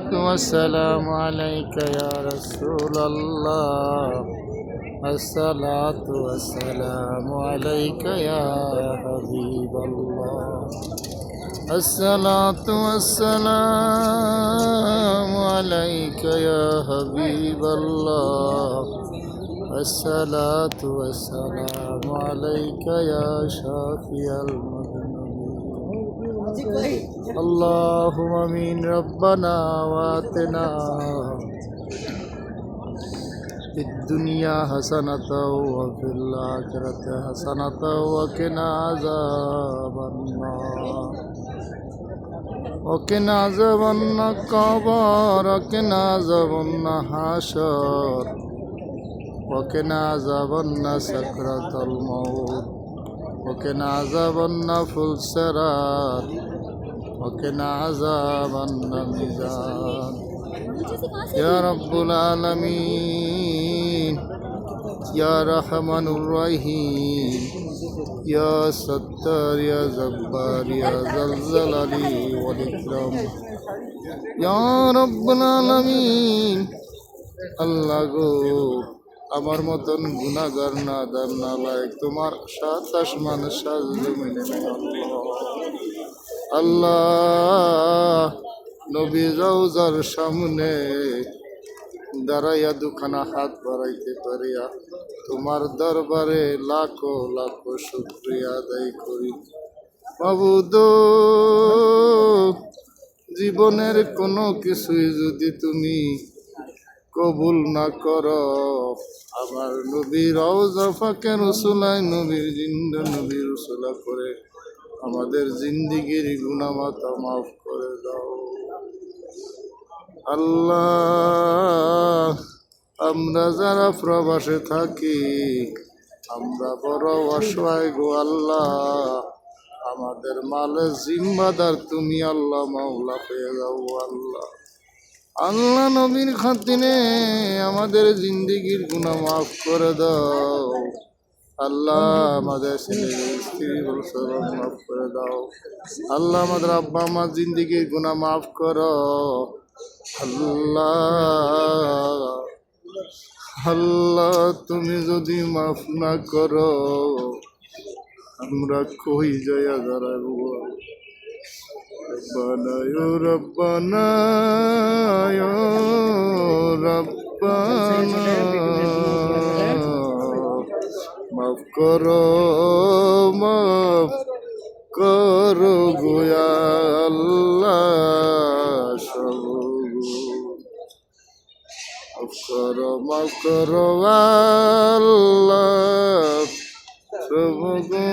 والسلام عليك يا رسول الله. الصلاة والسلام عليك يا حبيب الله. الصلاة والسلام عليك يا حبيب الله. الصلاة والسلام عليك يا شافي المذنبين. اللهم آمين. ربنا وآتنا في الدنيا حسنة وفي الآخرة حسنة وقنا عذاب النار. وقنا عذاب القبر. وقنا عذاب الحشر. وقنا عذاب سكرة الموت. وقنا عذاب الفلسرات. وقنا عذاب الميزان يا رب العالمين. يا رحمن الرحيم. يا ستار يا جبار يا ذا الجلال والإكرام يا رب العالمين. আল্লাহ গো, আমার মতন গুনাহগার নাদার নালায়েক তোমার সাত আসমান সাত জমিনে নেই আল্লাহ। নবী রওজার সামনে দাঁড়াইয়া দুখানা হাত বাড়াইতে পারিয়া তোমার দরবারে লাখো লাখো শুকরিয়া আদায় করি। মাবুদ, জীবনের কোনো কিছুই যদি তুমি কবুল না করো, আমার নবী রওজা ফাঁকে রসুলায় নবীর জিন্দা নবী রসুলা করে আমাদের জিন্দিগির গুনামাতা মাফ করে দাও আল্লাহ। আমরা যারা প্রবাসে থাকি আমরা বড় অসহায় গো আল্লাহ। আমাদের মালের জিম্মাদার তুমি আল্লাহ, মাওলা পেয়ে যাও আল্লাহ। আল্লাহ নবীর খাতিরে আমাদের জিন্দিগির গুনাহ মাফ করে দাও আল্লাহ। আমাদের ছেলেদের স্ত্রী বলসরম মাফ করে দাও আল্লাহ। আমাদের আব্বা আমার জিন্দিগির গুনাহ মাফ করো আল্লাহ। আল্লাহ তুমি যদি মাফ না করো আমরা কই যাইয়া দাঁড়াবো। ربنا يا ربنا يا ربنا মাফ করো মাফ করো গো আল্লাহ। মাফ করো আল্লাহ সব গো